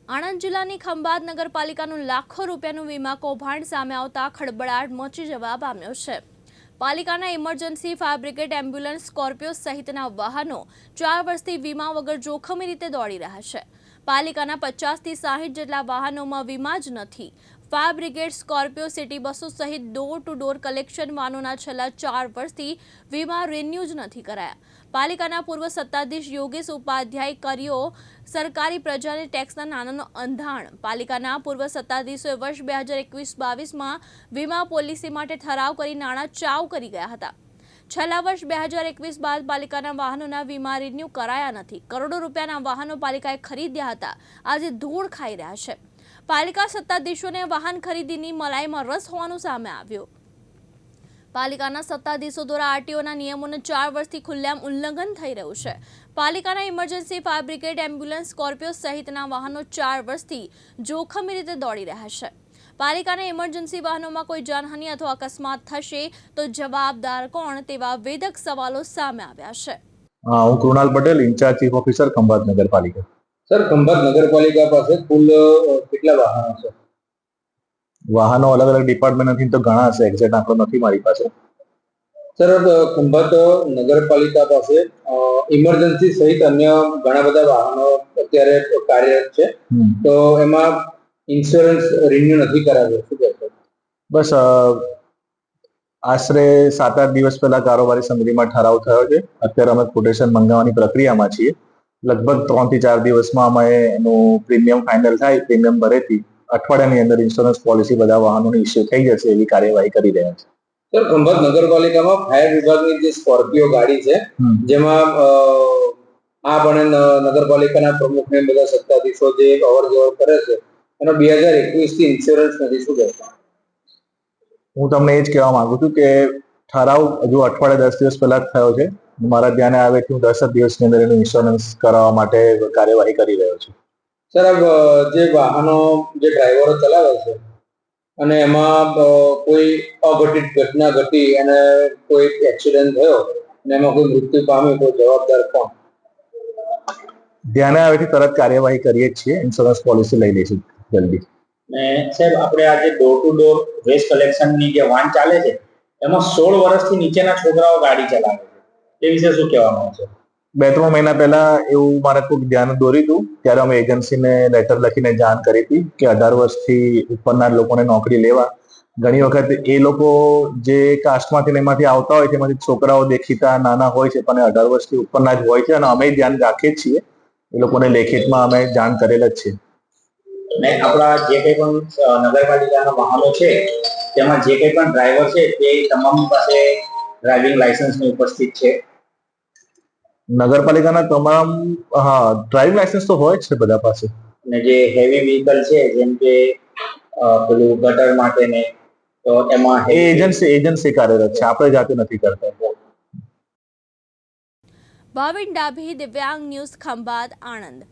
આણંદ જિલ્લાની ખંભાત નગરપાલિકાનું લાખો રૂપિયાનું વીમા કૌભાંડ સામે આવતા ખળબળાટ મચી જવા પામ્યો છે। પાલિકાના emergency fire brigade ambulance Scorpio સહિતના વાહનો 4 વર્ષથી વીમા વગર જોખમી રીતે દોડી રહ્યા છે। પાલિકાના 50 થી 60 જેટલા વાહનોમાં વીમા જ નથી। ફાયર બ્રિગેડ સ્કોર્પિયો સિટી બસો સહિત ડોર ટુ ડોર કલેક્શન વાહનોના છેલ્લા 4 વર્ષથી વીમા રિન્યુ જ નથી કરાયા। પાલિકાના પૂર્વ સત્તાધીશ યોગેશ ઉપાધ્યાય કર્યો સરકારી પ્રજાને ટેક્સના નાણાંનો અંધાણ। પાલિકાના પૂર્વ સત્તાધીશોએ વર્ષ 2021-22માં વીમા પોલિસી માટે ઠરાવ કરી નાણાં ચાવ કરી ગયા હતા। છેલ્લા વર્ષ 2021 બાદ પાલિકાના વાહનોના વીમા રિન્યુ કરાયા નથી। કરોડો રૂપિયાના વાહનો પાલિકાએ ખરીદ્યા હતા, આજે ધૂળ ખાઈ રહ્યા છે। પાલિકા સત્તાધીશોને વાહન ખરીદીની મલાઈમાં રસ હોવાનું સામે આવ્યું। પાલિકાના સત્તાધીશો દ્વારા આરટીઓના નિયમોને 4 વર્ષથી ખુલ્લેઆમ ઉલ્લંઘન થઈ રહ્યું છે। પાલિકાના emergency fire brigade ambulance Scorpio સહિતના વાહનો 4 વર્ષથી જોખમી રીતે દોડી રહ્યા છે। પાલિકાના ઇમરજન્સી વાહનોમાં કોઈ જાનહાનિ અથવા અકસ્માત થશે તો જવાબદાર કોણ તેવા વેધક સવાલો સામે આવ્યા છે। હું Krunal Patel, in-charge chief officer Khambhat નગરપાલિકા। સર, ખંભાત નગરપાલિકા પાસે કુલ કેટલા વાહનો છે? વાહનો અલગ અલગ ડિપાર્ટમેન્ટ નથી તો ઘણા હશે, એક્ઝેક્ટ આંકડો નથી મારી પાસે। સર, ખંભાત નગરપાલિકા પાસે ઇમરજન્સી સહિત અન્ય ઘણા બધા વાહનો અત્યારે કાર્યરત છે, તો એમાં ઇન્સ્યોરન્સ રિન્યુ નથી કરાવ્યો, શું કહેશો? બસ આશરે 7-8 દિવસ પહેલા કારોબારી સમિતિમાં ઠરાવ થયો છે। અત્યારે અમે કોટેશન મંગાવવાની પ્રક્રિયામાં છીએ। લગભગ 3 થી 4 દિવસમાં અમે એનું પ્રીમિયમ ફાઇનલ થાય, પ્રીમિયમ ભરેથી અઠવાડિયાની અંદર ઇન્સ્યોરન્સ પોલિસી બધા વાહનોની ઇસ્યુ થઈ જશે એવી કાર્યવાહી કરી રહ્યા છે। સર, ખંભાત નગરપાલિકામાં ફાયર વિભાગની જે સ્કોર્પિયો ગાડી છે, જેમાં આપ અને નગરપાલિકાના પ્રમુખને બધા સત્તાધીશો જે અવર જવર કરે છે, એનો 2021 થી ઇન્સ્યોરન્સ નથી, શું કહેશો? હું તમને એ જ કહેવા માંગુ છું કે ઠરાવ હજુ અઠવાડિયા 10 દિવસ પહેલા જ થયો છે। મારા ધ્યાને આવે કે હું 10 દિવસની અંદર એનું ઇન્સ્યોરન્સ કરાવવા માટે કાર્યવાહી કરી રહ્યો છું। સર, જે વાહનો જે ડ્રાઈવરો ચલાવે છે અને એમાં કોઈ અઘટિત ઘટના ઘટી અને કોઈ એક્સિડન્ટ થયો અને એમાં કોઈ મૃત્યુ પામ્યું તો જવાબદાર કોણ? ધ્યાને આવેથી તરત કાર્યવાહી કરીએ જ છીએ, ઇન્સ્યોરન્સ પોલિસી લઈ લઈશું જલ્દી। ને સાહેબ, આપણે આજે ડોર ટુ ડોર વેસ્ટ કલેક્શનની જે વાન ચાલે છે એમાં 16 વર્ષથી નીચેના છોકરાઓ ગાડી ચલાવે છે, તે વિશે શું કહેવાનું છે? 2-3 મહિના પહેલા એવું મારે ખૂબ ધ્યાન દોર્યું હતું, ત્યારે અમે એજન્સીને લેટર લખીને જાણ કરી હતી કે 18 વર્ષથી ઉપરના લોકોને નોકરી લેવા। ઘણી વખત એ લોકો જે કાસ્ટમાંથી એમાંથી આવતા હોય તેમાંથી છોકરાઓ દેખીતા નાના હોય છે, પણ 18 વર્ષથી ઉપરના જ હોય છે અને અમે ધ્યાન રાખીએ જ છીએ। એ લોકોને લેખિતમાં અમે જાણ કરેલ જ છે। ને આપણા જે કંઈ પણ નગરપાલિકાના વાહનો છે તેમાં જે કંઈ પણ ડ્રાઈવર છે તે તમામ પાસે ડ્રાઇવિંગ લાયસન્સની ઉપસ્થિત છે। નગરપાલિકાના તમામ ડ્રાઇવિંગ લાયસન્સ તો હોય જ છે બધા પાસે। અને જે હેવી વ્હીકલ છે, જેમ કે પેલું ગટર માટે ને, તો એમાં એજન્સી કાર્યરત છે, આપણે જાતે નથી કરતા। ભાવિન ડાભી, દિવ્યાંગ ન્યૂઝ, ખંભાત, આણંદ।